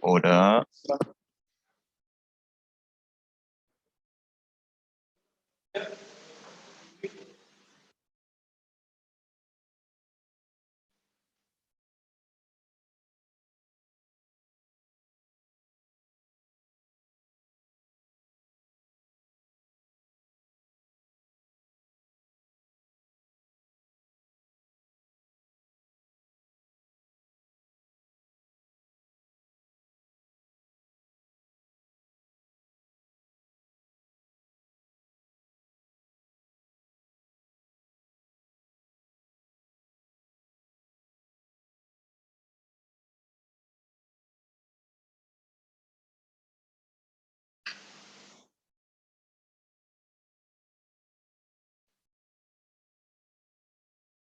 Hola.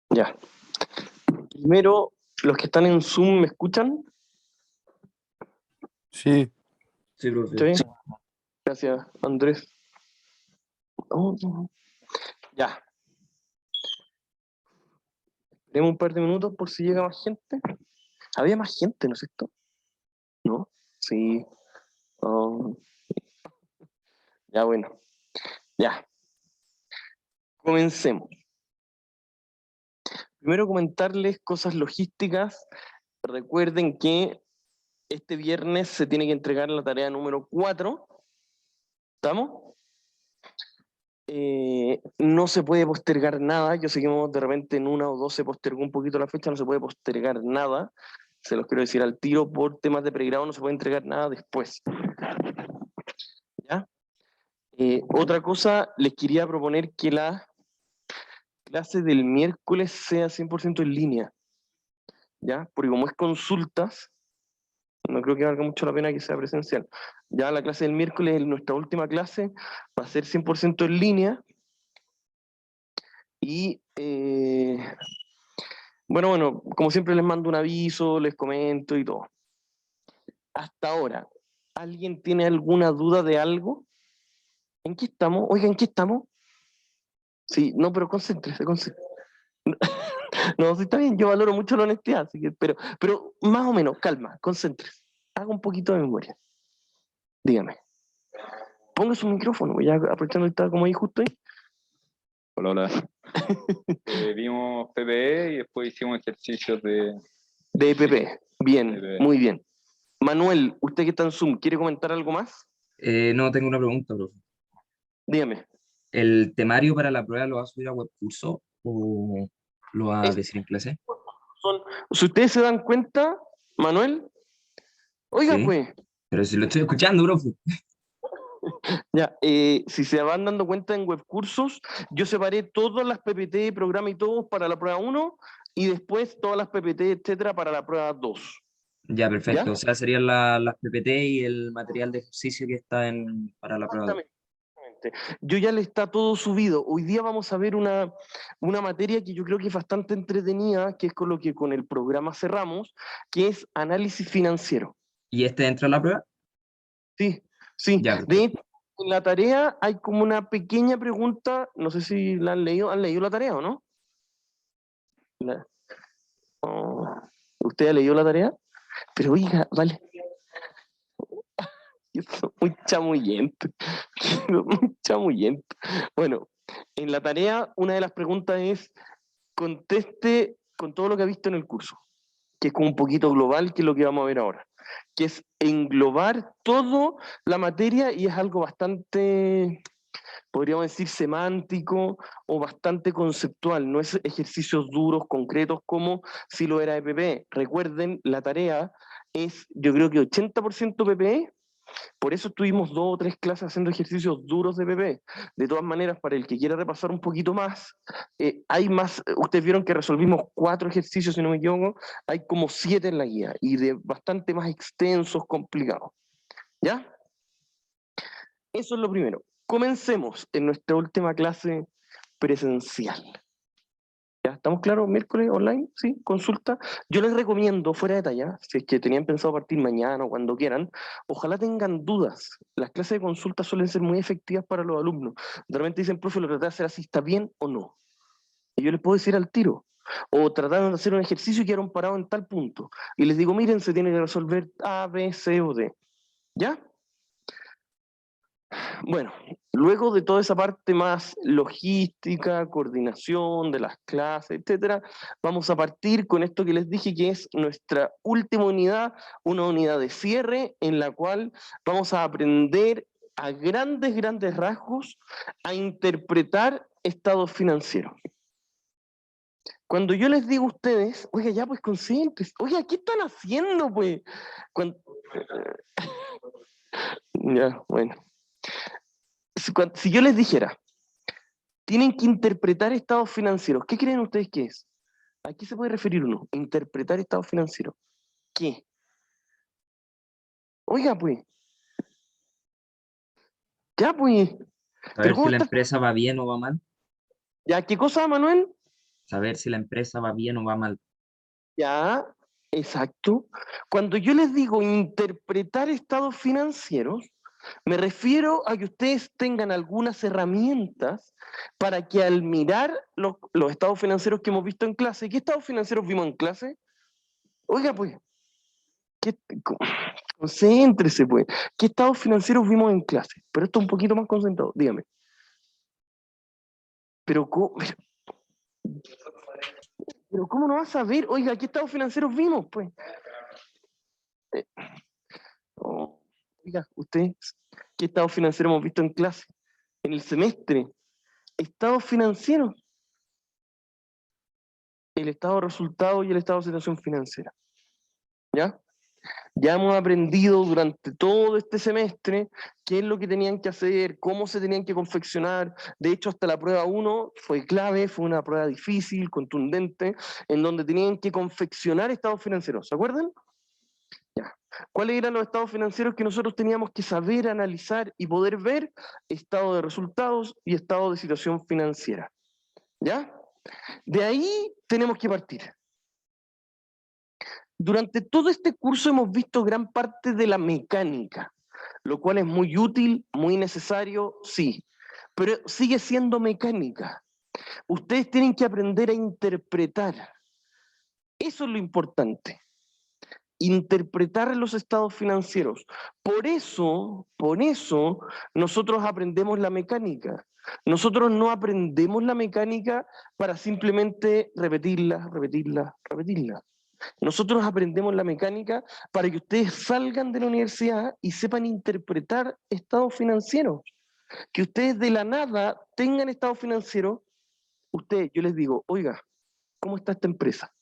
Ya. Primero, los que están en Zoom, ¿me escuchan? Sí. Sí, profe. ¿Sí? Gracias, Andrés. Ya. Tenemos un par de minutos por si llega más gente. Había más gente, ¿no es cierto? ¿No? Sí. Ya, bueno. Ya. Comencemos. Primero comentarles cosas logísticas. Recuerden que este viernes se tiene que entregar la tarea número 4. ¿Estamos? No se puede postergar nada. Yo sé que de repente en 1 o 2 se postergó un poquito la fecha, no se puede postergar nada. Se los quiero decir al tiro, por temas de pregrado no se puede entregar nada después. ¿Ya? Otra cosa, les quería proponer que la clase del miércoles sea 100% en línea. ¿Ya? Porque como es consultas, no creo que valga mucho la pena que sea presencial. Ya la clase del miércoles, nuestra última clase, va a ser 100% en línea. Y bueno, como siempre les mando un aviso, les comento y todo. Hasta ahora, ¿alguien tiene alguna duda de algo? ¿En qué estamos? Oiga, ¿en qué estamos? Sí, no, pero concéntrese. No, sí está bien, yo valoro mucho la honestidad, así que, pero más o menos, calma, concéntrese. Haga un poquito de memoria. Dígame. Ponga su micrófono, ya aprovechando que está como ahí justo ahí. Hola. Vimos PPE y después hicimos ejercicios de EPP. Bien, PPE. muy bien. Manuel, usted que está en Zoom, ¿quiere comentar algo más? No, tengo una pregunta, profe. Dígame. ¿El temario para la prueba lo va a subir a webcurso o lo va a decir en clase? Si ustedes se dan cuenta, Manuel, oiga Sí, pues, pero si lo estoy escuchando, profe. ya, si se van dando cuenta en webcursos, yo separé todas las PPT, programa y todo para la prueba 1 y después todas las PPT, etcétera, para la prueba 2. Ya, perfecto. ¿Ya? O sea, serían las PPT y el material de ejercicio que está para la prueba 2. Exactamente. Yo ya le está todo subido. Hoy día vamos a ver una materia que yo creo que es bastante entretenida, que es con lo que con el programa cerramos, que es análisis financiero. ¿Y este entra a la prueba? Sí, sí. Ya, De perfecto. hecho, en la tarea hay como una pequeña pregunta, no sé si la han leído la tarea o no. Oh, ¿usted ha leído la tarea? Pero oiga, vale. Eso, muy chamullento. Muy chamullento. Bueno, en la tarea una de las preguntas es, conteste con todo lo que ha visto en el curso, que es como un poquito global, que es lo que vamos a ver ahora, que es englobar toda la materia y es algo bastante, podríamos decir, semántico o bastante conceptual, no es ejercicios duros, concretos, como si lo era EPP. Recuerden, la tarea es, yo creo que 80% PPE, por eso tuvimos 2 o 3 clases haciendo ejercicios duros de PPE. De todas maneras, para el que quiera repasar un poquito más, hay más, ustedes vieron que resolvimos 4 ejercicios, si no me equivoco, hay como 7 en la guía, y de bastante más extensos, complicados. ¿Ya? Eso es lo primero. Comencemos en nuestra última clase presencial. ¿Ya? ¿Estamos claros? ¿Miércoles online? ¿Sí? ¿Consulta? Yo les recomiendo, fuera de talla, si es que tenían pensado partir mañana o cuando quieran, ojalá tengan dudas. Las clases de consulta suelen ser muy efectivas para los alumnos. De repente dicen, profe, lo traté de hacer así, ¿está bien o no? Y yo les puedo decir al tiro. O trataron de hacer un ejercicio y quedaron parados en tal punto. Y les digo, miren, se tiene que resolver A, B, C o D. ¿Ya? Bueno, luego de toda esa parte más logística, coordinación de las clases, etcétera, vamos a partir con esto que les dije, que es nuestra última unidad, una unidad de cierre en la cual vamos a aprender a grandes rasgos a interpretar estados financieros. Cuando yo les digo a ustedes, oiga, ya pues concéntrense, oiga, ¿qué están haciendo pues? Ya, bueno. Si yo les dijera, tienen que interpretar estados financieros, ¿qué creen ustedes que es? ¿A qué se puede referir uno? Interpretar estados financieros. ¿Qué? Oiga, pues. Ya, pues. Saber si la empresa va bien o va mal. ¿Ya qué cosa, Manuel? Saber si la empresa va bien o va mal. Ya, exacto. Cuando yo les digo interpretar estados financieros, me refiero a que ustedes tengan algunas herramientas para que al mirar los estados financieros que hemos visto en clase, ¿qué estados financieros vimos en clase? Oiga, pues, concéntrese, pues. ¿Qué estados financieros vimos en clase? Pero esto un poquito más concentrado, dígame. Pero ¿cómo no vas a ver? Oiga, ¿qué estados financieros vimos, pues? Oh, oiga, usted, ¿qué estados financieros hemos visto en clase? En el semestre. Estados financieros. El estado de resultados y el estado de situación financiera. ¿Ya? Ya hemos aprendido durante todo este semestre qué es lo que tenían que hacer, cómo se tenían que confeccionar. De hecho, hasta la prueba 1 fue clave, fue una prueba difícil, contundente, en donde tenían que confeccionar estados financieros. ¿Se acuerdan? Ya. ¿Cuáles eran los estados financieros que nosotros teníamos que saber, analizar y poder ver? Estado de resultados y estado de situación financiera. ¿Ya? De ahí tenemos que partir. Durante todo este curso hemos visto gran parte de la mecánica, lo cual es muy útil, muy necesario, sí, pero sigue siendo mecánica. Ustedes tienen que aprender a interpretar. Eso es lo importante. Interpretar los estados financieros. Por eso nosotros aprendemos la mecánica. Nosotros no aprendemos la mecánica para simplemente repetirla. Nosotros aprendemos la mecánica para que ustedes salgan de la universidad y sepan interpretar estados financieros. Que ustedes de la nada tengan estados financieros. Yo les digo, oiga, ¿cómo está esta empresa?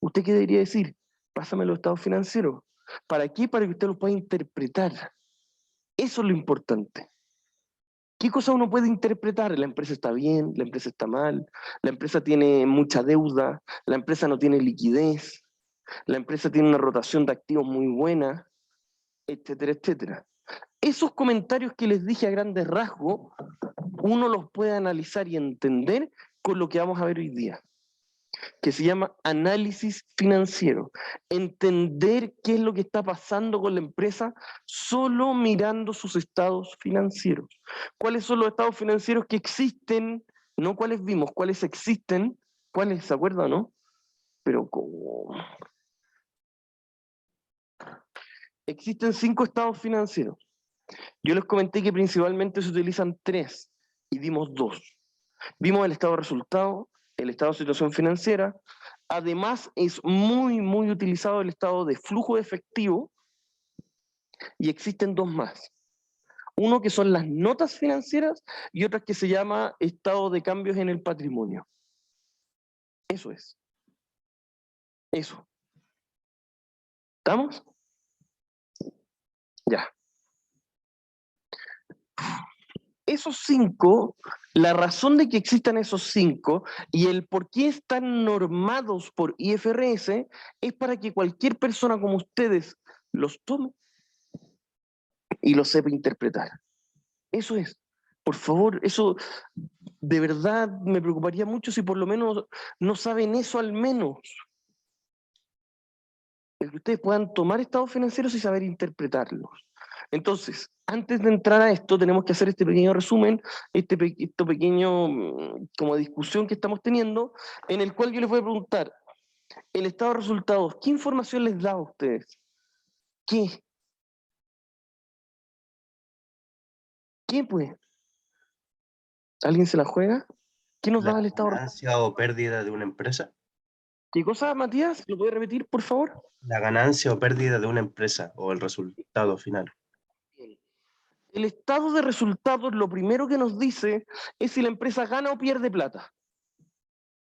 ¿Usted qué debería decir? Pásame los estados financieros. ¿Para qué? Para que usted los pueda interpretar. Eso es lo importante. ¿Qué cosa uno puede interpretar? La empresa está bien, la empresa está mal, la empresa tiene mucha deuda, la empresa no tiene liquidez, la empresa tiene una rotación de activos muy buena, etcétera, etcétera. Esos comentarios que les dije a grandes rasgos, uno los puede analizar y entender con lo que vamos a ver hoy día, que se llama análisis financiero. Entender qué es lo que está pasando con la empresa solo mirando sus estados financieros. ¿Cuáles son los estados financieros que existen? No cuáles vimos, cuáles existen, cuáles, ¿se acuerdan, no? Pero como... Existen 5 estados financieros. Yo les comenté que principalmente se utilizan 3 y dimos 2. Vimos el estado de resultado, el estado de situación financiera Además, es muy, muy utilizado el estado de flujo de efectivo, y existen dos más. Uno que son las notas financieras y otra que se llama estado de cambios en el patrimonio. Eso es. Eso. ¿Estamos? Ya. Esos 5, la razón de que existan esos 5 y el por qué están normados por IFRS es para que cualquier persona como ustedes los tome y los sepa interpretar. Eso es. Por favor, eso de verdad me preocuparía mucho si por lo menos no saben eso al menos. El que ustedes puedan tomar estados financieros y saber interpretarlos. Entonces, antes de entrar a esto, tenemos que hacer este pequeño resumen, este pequeño como discusión que estamos teniendo, en el cual yo les voy a preguntar, el estado de resultados, ¿qué información les da a ustedes? ¿Qué? ¿Qué pues? ¿Alguien se la juega? ¿Qué nos daba el estado de resultados? ¿Ganancia o pérdida de una empresa? ¿Qué cosa, Matías? ¿Lo puede repetir, por favor? La ganancia o pérdida de una empresa o el resultado final. El estado de resultados lo primero que nos dice es si la empresa gana o pierde plata.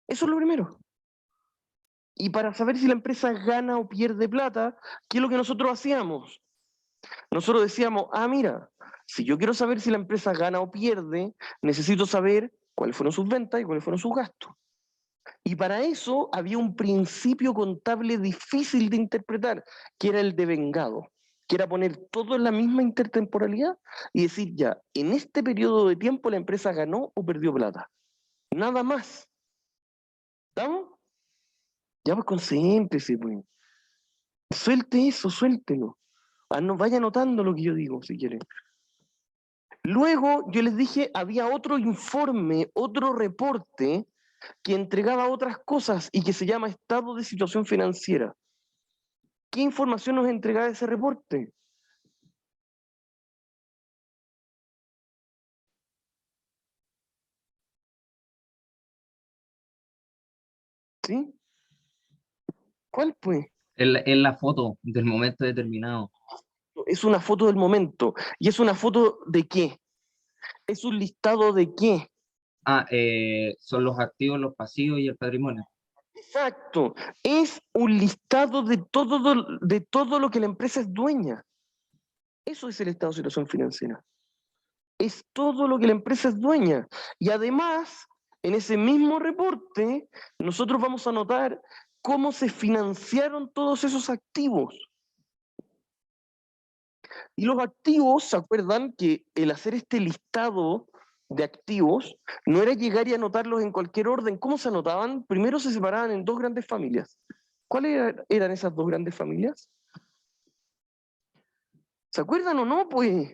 Eso es lo primero. Y para saber si la empresa gana o pierde plata, ¿qué es lo que nosotros hacíamos? Nosotros decíamos, mira, si yo quiero saber si la empresa gana o pierde, necesito saber cuáles fueron sus ventas y cuáles fueron sus gastos. Y para eso había un principio contable difícil de interpretar, que era el devengado, que era poner todo en la misma intertemporalidad y decir ya, en este periodo de tiempo la empresa ganó o perdió plata. Nada más. ¿Estamos? Ya pues concéntrese, pues. Suelte eso, suéltelo. No, vaya anotando lo que yo digo, si quieren. Luego, yo les dije, había otro informe, otro reporte que entregaba otras cosas y que se llama Estado de Situación Financiera. ¿Qué información nos entregaba ese reporte? ¿Sí? ¿Cuál pues? Es la foto del momento determinado. Es una foto del momento. ¿Y es una foto de qué? ¿Es un listado de qué? Son los activos, los pasivos y el patrimonio. Exacto. Es un listado de todo lo que la empresa es dueña. Eso es el estado de situación financiera. Es todo lo que la empresa es dueña. Y además, en ese mismo reporte, nosotros vamos a notar cómo se financiaron todos esos activos. Y los activos, ¿se acuerdan que el hacer este listado de activos no era llegar y anotarlos en cualquier orden? ¿Cómo se anotaban? Primero se separaban en dos grandes familias. ¿Cuáles eran esas dos grandes familias? ¿Se acuerdan o no? Pues,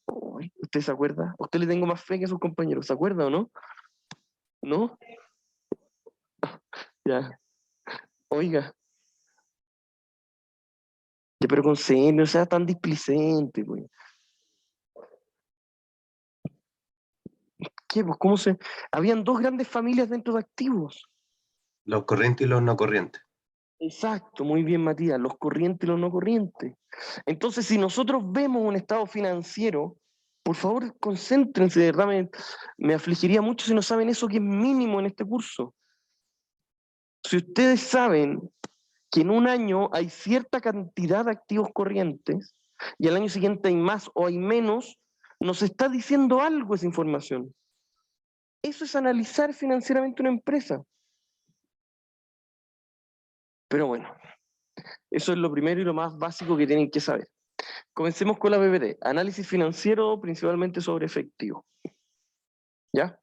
¿usted se acuerda? ¿A usted le tengo más fe que a sus compañeros? ¿Se acuerda o no? ¿No? Ya. Oiga. Ya, pero con C, no sea tan displicente, pues. ¿Qué? Pues, ¿cómo se...? Habían dos grandes familias dentro de activos. Los corrientes y los no corrientes. Exacto, muy bien, Matías, los corrientes y los no corrientes. Entonces, si nosotros vemos un estado financiero, por favor, concéntrense, de verdad me afligiría mucho si no saben eso que es mínimo en este curso. Si ustedes saben que en un año hay cierta cantidad de activos corrientes y al año siguiente hay más o hay menos, nos está diciendo algo esa información. Eso es analizar financieramente una empresa. Pero bueno, eso es lo primero y lo más básico que tienen que saber. Comencemos con la PPT. Análisis financiero principalmente sobre efectivo. ¿Ya?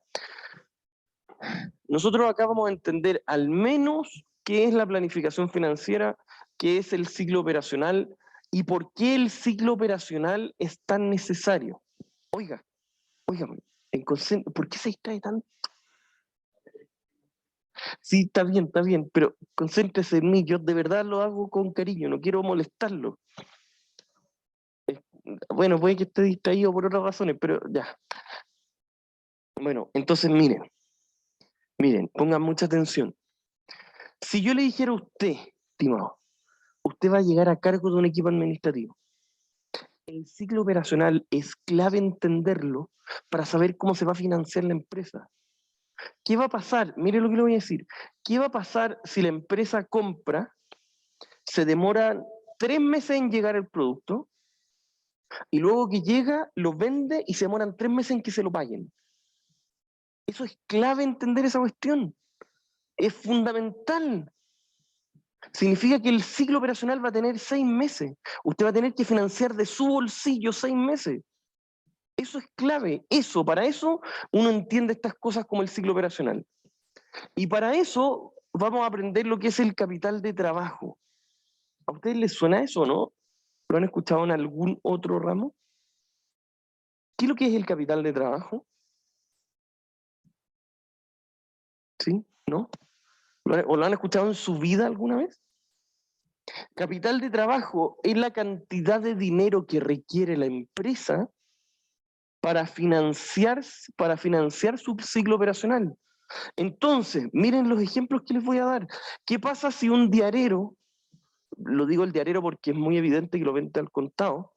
Nosotros acá vamos a entender al menos qué es la planificación financiera, qué es el ciclo operacional y por qué el ciclo operacional es tan necesario. Oiga, ¿por qué se distrae tanto? Sí, está bien, pero concéntrese en mí, yo de verdad lo hago con cariño, no quiero molestarlo. Bueno, puede que esté distraído por otras razones, pero ya. Bueno, entonces miren, pongan mucha atención. Si yo le dijera a usted, estimado, usted va a llegar a cargo de un equipo administrativo, el ciclo operacional es clave entenderlo para saber cómo se va a financiar la empresa. ¿Qué va a pasar? Mire lo que le voy a decir. ¿Qué va a pasar si la empresa compra, se demora 3 meses en llegar el producto, y luego que llega, lo vende y se demoran 3 meses en que se lo paguen? Eso es clave entender esa cuestión. Es fundamental. Significa que el ciclo operacional va a tener 6 meses. Usted va a tener que financiar de su bolsillo 6 meses. Eso es clave. Para eso uno entiende estas cosas como el ciclo operacional. Y para eso vamos a aprender lo que es el capital de trabajo. ¿A ustedes les suena eso o no? ¿Lo han escuchado en algún otro ramo? ¿Qué es lo que es el capital de trabajo? ¿Sí? ¿No? ¿O lo han escuchado en su vida alguna vez? Capital de trabajo es la cantidad de dinero que requiere la empresa para financiar su ciclo operacional. Entonces, miren los ejemplos que les voy a dar. ¿Qué pasa si un diarero, lo digo el diarero porque es muy evidente que lo vende al contado,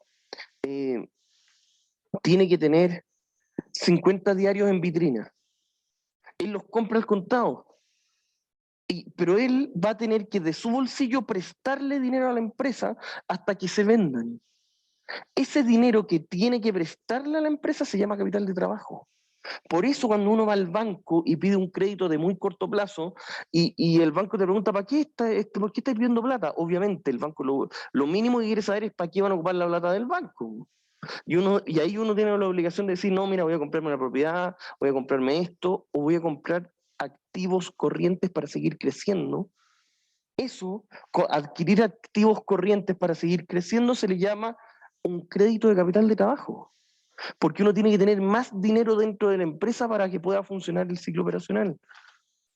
tiene que tener 50 diarios en vitrina? Él los compra al contado, pero él va a tener que de su bolsillo prestarle dinero a la empresa hasta que se vendan. Ese dinero que tiene que prestarle a la empresa se llama capital de trabajo. Por eso cuando uno va al banco y pide un crédito de muy corto plazo y el banco te pregunta, ¿por qué estás pidiendo plata? Obviamente el banco lo mínimo que quiere saber es para qué van a ocupar la plata del banco. Y ahí uno tiene la obligación de decir, no, mira, voy a comprarme una propiedad, voy a comprarme esto, o voy a comprar activos corrientes para seguir creciendo. Eso, adquirir activos corrientes para seguir creciendo, se le llama un crédito de capital de trabajo. Porque uno tiene que tener más dinero dentro de la empresa para que pueda funcionar el ciclo operacional.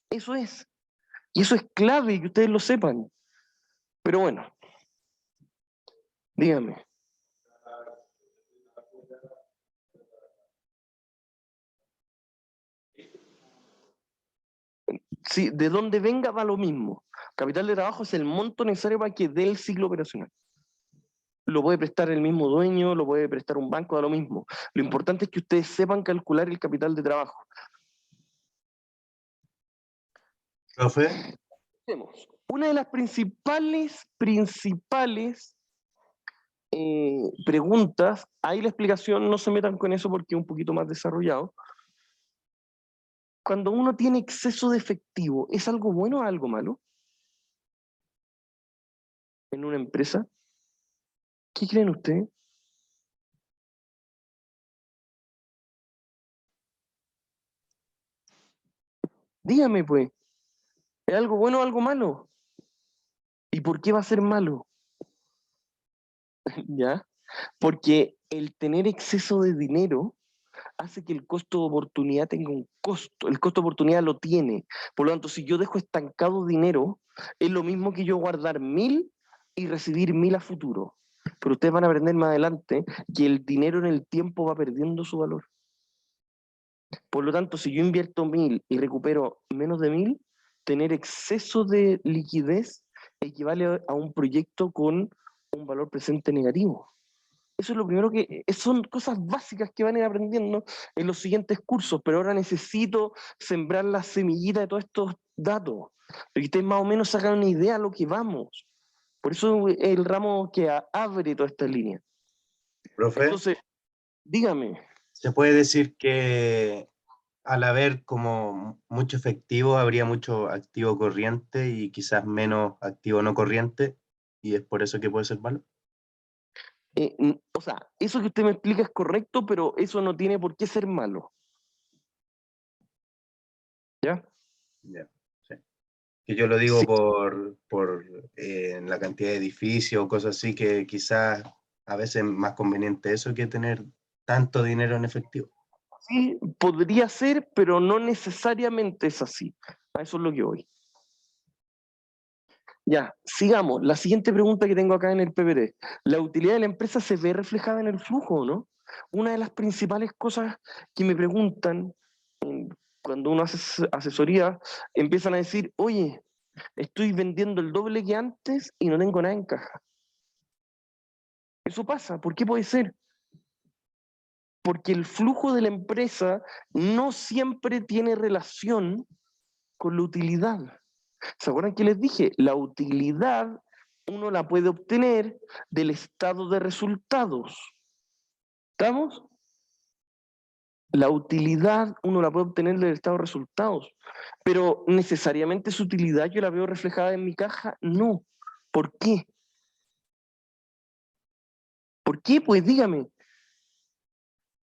Eso es. Y eso es clave que ustedes lo sepan. Pero bueno, díganme. Sí, de dónde venga va lo mismo. Capital de trabajo es el monto necesario para que dé el ciclo operacional. Lo puede prestar el mismo dueño, lo puede prestar un banco, da lo mismo. Lo importante es que ustedes sepan calcular el capital de trabajo. Profe, Una de las principales preguntas, ahí la explicación, no se metan con eso porque es un poquito más desarrollado. Cuando uno tiene exceso de efectivo, ¿es algo bueno o algo malo en una empresa? ¿Qué creen ustedes? Dígame pues, ¿es algo bueno o algo malo? ¿Y por qué va a ser malo? ¿Ya? Porque el tener exceso de dinero hace que el costo de oportunidad tenga un costo. El costo de oportunidad lo tiene. Por lo tanto, si yo dejo estancado dinero, es lo mismo que yo guardar 1000 y recibir 1000 a futuro. Pero ustedes van a aprender más adelante que el dinero en el tiempo va perdiendo su valor. Por lo tanto, si yo invierto 1000 y recupero menos de 1000, tener exceso de liquidez equivale a un proyecto con un valor presente negativo. Eso es lo primero que, son cosas básicas que van a ir aprendiendo en los siguientes cursos, pero ahora necesito sembrar la semillita de todos estos datos, para que ustedes más o menos sacan una idea de lo que vamos. Por eso es el ramo que abre toda esta línea. profe, Entonces, dígame. ¿se puede decir que al haber como mucho efectivo habría mucho activo corriente y quizás menos activo no corriente y es por eso que puede ser malo? O sea, eso que usted me explica es correcto, pero eso no tiene por qué ser malo. ¿Ya? Ya, sí. Que yo lo digo Sí. por la cantidad de edificios o cosas así, que quizás a veces es más conveniente eso que tener tanto dinero en efectivo. Sí, podría ser, pero no necesariamente es así. A eso es lo que voy. Ya, sigamos. La siguiente pregunta que tengo acá en el PPT. ¿La utilidad de la empresa se ve reflejada en el flujo o no? Una de las principales cosas que me preguntan cuando uno hace asesoría, empiezan a decir, oye, Estoy vendiendo el doble que antes y no tengo nada en caja. Eso pasa. ¿Por qué puede ser? Porque el flujo de la empresa no siempre tiene relación con la utilidad. ¿Se acuerdan que les dije? La utilidad uno la puede obtener del estado de resultados. ¿Estamos? La utilidad uno la puede obtener del estado de resultados, pero necesariamente su utilidad yo la veo reflejada en mi caja. No. ¿Por qué? ¿Por qué? Pues dígame.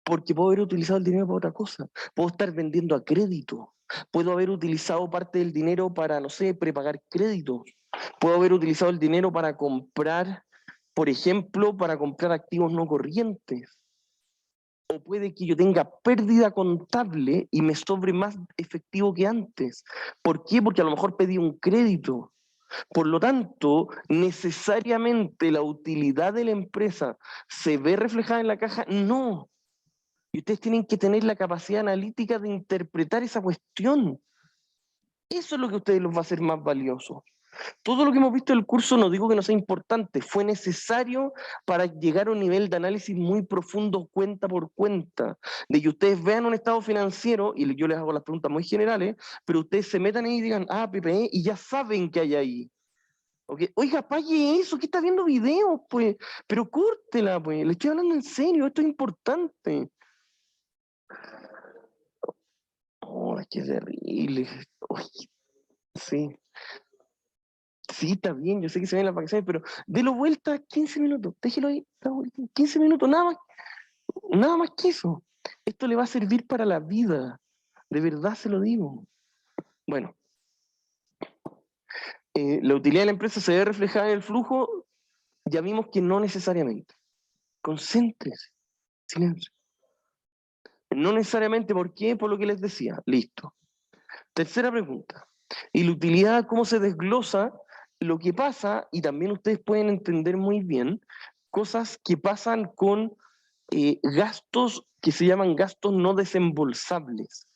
Porque puedo haber utilizado el dinero para otra cosa. Puedo estar vendiendo a crédito. Puedo haber utilizado parte del dinero para, no sé, prepagar créditos. Puedo haber utilizado el dinero para comprar, por ejemplo, para comprar activos no corrientes. O puede que yo tenga pérdida contable y me sobre más efectivo que antes. ¿Por qué? Porque a lo mejor pedí un crédito. Por lo tanto, necesariamente la utilidad de la empresa se ve reflejada en la caja. No. Y ustedes tienen que tener la capacidad analítica de interpretar esa cuestión. Eso es lo que a ustedes los va a hacer más valiosos. Todo lo que hemos visto en el curso, no digo que no sea importante, fue necesario para llegar a un nivel de análisis muy profundo, cuenta por cuenta, de que ustedes vean un estado financiero, y yo les hago las preguntas muy generales, pero ustedes se metan ahí y digan, ah, PPE, y ya saben que hay ahí. Okay. Oiga, apague eso, que está viendo videos, pues, pero córtela, pues, le estoy hablando en serio, esto es importante. Oh, qué terrible. Uy, sí. Sí, está bien, yo sé que se ven las vacaciones, pero délo vuelta 15 minutos, déjelo ahí, 15 minutos, nada más que eso. Esto le va a servir para la vida, de verdad se lo digo. Bueno, la utilidad de la empresa se ve reflejada en el flujo, ya vimos que no necesariamente. Concéntrese, silencio. No necesariamente, ¿por qué? Por lo que les decía, listo. Tercera pregunta. ¿Y la utilidad cómo se desglosa? Lo que pasa, y también ustedes pueden entender muy bien, cosas que pasan con gastos que se llaman gastos no desembolsables.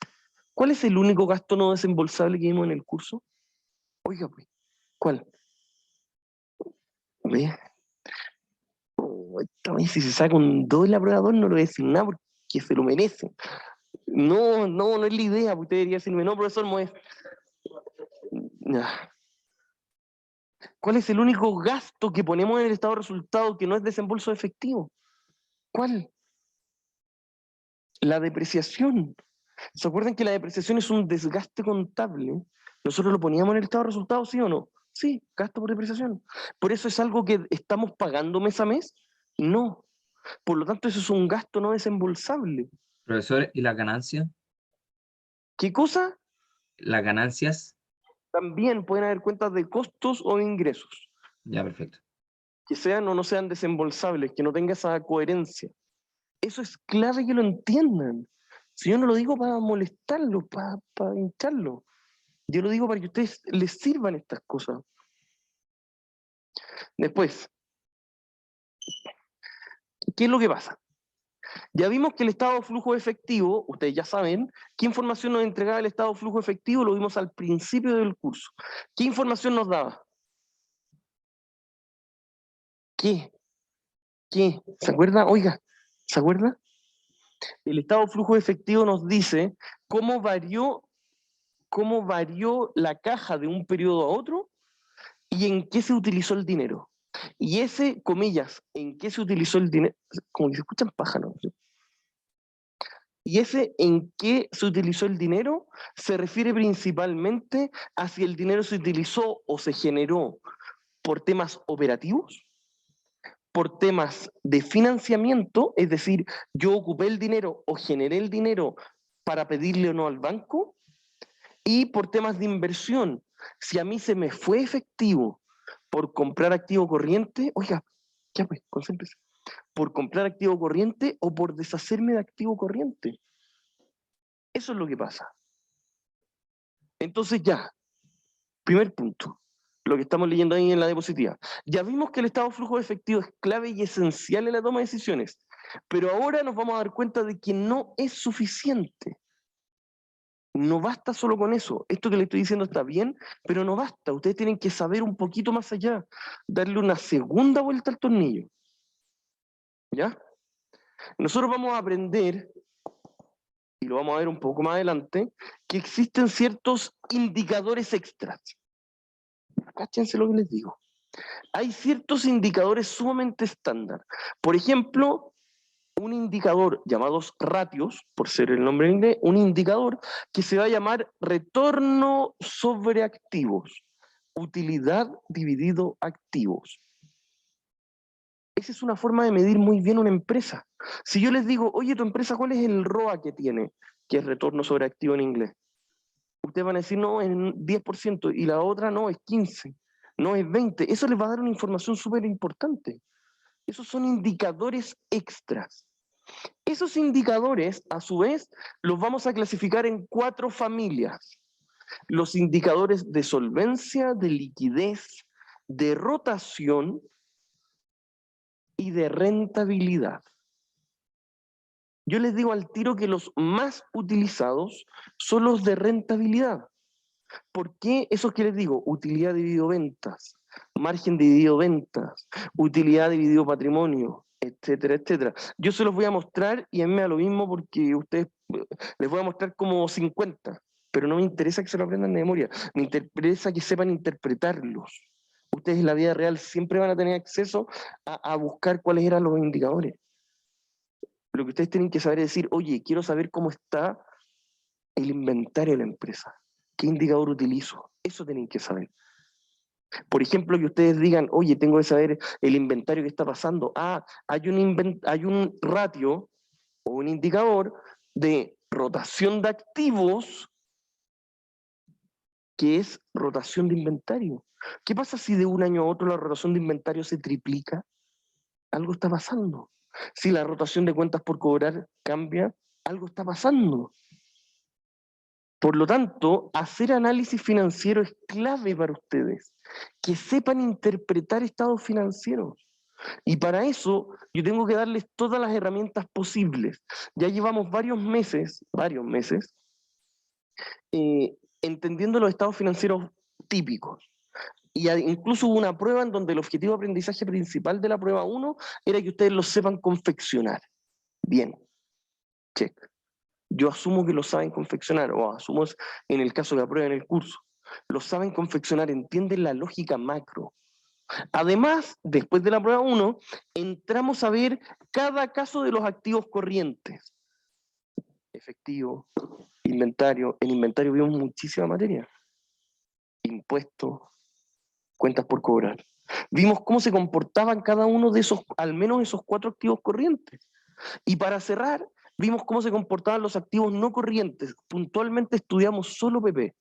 ¿Cuál es el único gasto no desembolsable que vimos en el curso? Oiga, pues, ¿cuál? ¿Ve? Oh, si se saca un 2 en la prueba 2 no lo voy a decir nada porque se lo merece. No es la idea, porque usted debería decirme, no, profesor, ¿cuál es el único gasto que ponemos en el estado de resultados que no es desembolso efectivo? ¿Cuál? La depreciación. ¿Se acuerdan que la depreciación es un desgaste contable? Nosotros lo poníamos en el estado de resultados, ¿sí o no? Sí, gasto por depreciación. ¿Por eso es algo que estamos pagando mes a mes? No. Por lo tanto, eso es un gasto no desembolsable. Profesor, ¿y las ganancias? ¿Qué cosa? Las ganancias. También pueden haber cuentas de costos o de ingresos. Ya, perfecto. Que sean o no sean desembolsables, que no tenga esa coherencia. Eso es clave que lo entiendan. Si yo no lo digo para molestarlo, para hincharlo. Yo lo digo para que a ustedes les sirvan estas cosas. Después, ¿qué es lo que pasa? Ya vimos que el estado de flujo efectivo, ustedes ya saben, ¿qué información nos entregaba el estado de flujo efectivo? Lo vimos al principio del curso. ¿Qué información nos daba? ¿Qué? ¿Se acuerda? Oiga, ¿se acuerda? El estado de flujo efectivo nos dice cómo varió la caja de un periodo a otro y en qué se utilizó el dinero. Y ese, comillas, en qué se utilizó el dinero, como que se escuchan pájaros, ¿sí? Y ese en qué se utilizó el dinero se refiere principalmente a si el dinero se utilizó o se generó por temas operativos, por temas de financiamiento, es decir, yo ocupé el dinero o generé el dinero para pedirle o no al banco, y por temas de inversión. Si a mí se me fue efectivo por comprar activo corriente, oiga, ya pues, concéntrese, por comprar activo corriente o por deshacerme de activo corriente. Eso es lo que pasa. Entonces ya, primer punto, lo que estamos leyendo ahí en la diapositiva. Ya vimos que el estado de flujo de efectivo es clave y esencial en la toma de decisiones, pero ahora nos vamos a dar cuenta de que no es suficiente. No basta solo con eso. Esto que le estoy diciendo está bien, pero no basta. Ustedes tienen que saber un poquito más allá, darle una segunda vuelta al tornillo. ¿Ya? Nosotros vamos a aprender, y lo vamos a ver un poco más adelante, que existen ciertos indicadores extras. Cáchense lo que les digo. Hay ciertos indicadores sumamente estándar. Por ejemplo, un indicador llamados ratios, por ser el nombre en inglés, un indicador que se va a llamar retorno sobre activos, utilidad dividido activos. Esa es una forma de medir muy bien una empresa. Si yo les digo, oye, tu empresa, ¿cuál es el ROA que tiene? Que es retorno sobre activo en inglés. Ustedes van a decir, no, es 10%, y la otra no, es 15%, no, es 20%. Eso les va a dar una información súper importante. Esos son indicadores extras. Esos indicadores, a su vez, los vamos a clasificar en 4 familias. Los indicadores de solvencia, de liquidez, de rotación y de rentabilidad. Yo les digo al tiro que los más utilizados son los de rentabilidad. ¿Por qué esos que les digo? Utilidad dividido ventas, margen dividido ventas, utilidad dividido patrimonio, etcétera, etcétera. Yo se los voy a mostrar y a mí me da lo mismo porque ustedes les voy a mostrar como 50, pero no me interesa que se lo aprendan de memoria, me interesa que sepan interpretarlos. Ustedes en la vida real siempre van a tener acceso a buscar cuáles eran los indicadores. Lo que ustedes tienen que saber es decir, oye, quiero saber cómo está el inventario de la empresa. ¿Qué indicador utilizo? Eso tienen que saber. Por ejemplo, que ustedes digan, oye, tengo que saber el inventario que está pasando. Ah, hay un ratio o un indicador de rotación de activos que es rotación de inventario. ¿Qué pasa si de un año a otro la rotación de inventario se triplica? Algo está pasando. Si la rotación de cuentas por cobrar cambia, algo está pasando. Por lo tanto, hacer análisis financiero es clave para ustedes, que sepan interpretar estados financieros. Y para eso yo tengo que darles todas las herramientas posibles. Ya llevamos varios meses, entendiendo los estados financieros típicos. Y incluso hubo una prueba en donde el objetivo de aprendizaje principal de la prueba 1 era que ustedes los sepan confeccionar. Bien, check. Yo asumo que lo saben confeccionar, o asumo en el caso que aprueben el curso. Lo saben confeccionar, entienden la lógica macro. Además, después de la prueba 1, entramos a ver cada caso de los activos corrientes. Efectivo, inventario. En inventario vimos muchísima materia. Impuestos, cuentas por cobrar. Vimos cómo se comportaban cada uno de esos, al menos esos 4 activos corrientes. Y para cerrar, vimos cómo se comportaban los activos no corrientes. Puntualmente estudiamos solo PP.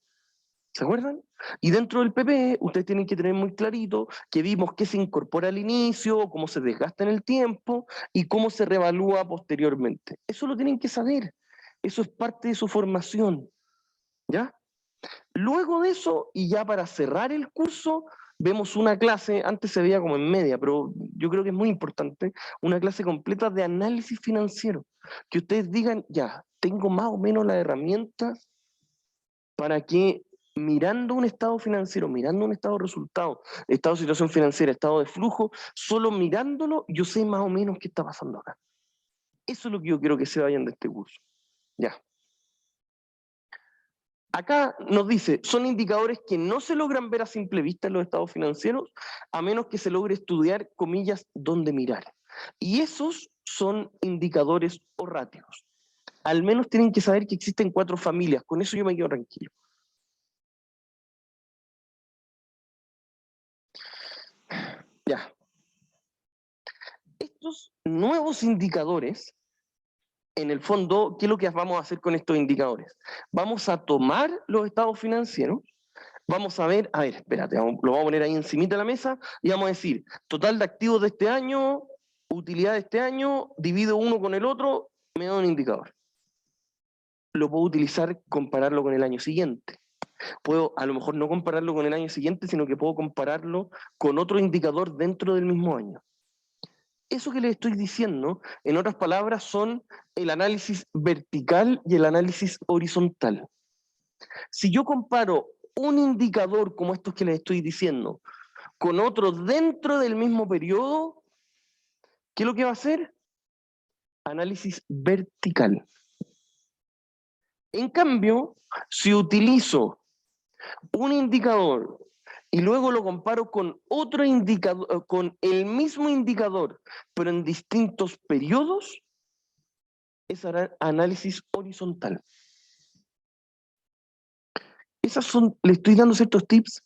¿Se acuerdan? Y dentro del PP, ustedes tienen que tener muy clarito que vimos qué se incorpora al inicio, cómo se desgasta en el tiempo y cómo se revalúa posteriormente. Eso lo tienen que saber. Eso es parte de su formación. ¿Ya? Luego de eso, y ya para cerrar el curso, vemos una clase, antes se veía como en media, pero yo creo que es muy importante, una clase completa de análisis financiero. Que ustedes digan, ya, tengo más o menos las herramientas para que mirando un estado financiero, mirando un estado de resultado, estado de situación financiera, estado de flujo, solo mirándolo, yo sé más o menos qué está pasando acá. Eso es lo que yo quiero que se vayan de este curso. Ya. Acá nos dice, son indicadores que no se logran ver a simple vista en los estados financieros, a menos que se logre estudiar, comillas, dónde mirar. Y esos son indicadores o ratios. Al menos tienen que saber que existen 4 familias, con eso yo me quedo tranquilo. Ya. Estos nuevos indicadores, en el fondo, ¿qué es lo que vamos a hacer con estos indicadores? Vamos a tomar los estados financieros, vamos a ver, espérate, lo vamos a poner ahí encimita de la mesa y vamos a decir, total de activos de este año, utilidad de este año, divido uno con el otro, me da un indicador. Lo puedo utilizar, compararlo con el año siguiente. Puedo a lo mejor no compararlo con el año siguiente, sino que puedo compararlo con otro indicador dentro del mismo año. Eso que les estoy diciendo, en otras palabras, son el análisis vertical y el análisis horizontal. Si yo comparo un indicador como estos que les estoy diciendo con otro dentro del mismo periodo, ¿qué es lo que va a hacer? Análisis vertical. En cambio, si utilizo un indicador y luego lo comparo con otro indicador, con el mismo indicador, pero en distintos periodos, es análisis horizontal. Le estoy dando ciertos tips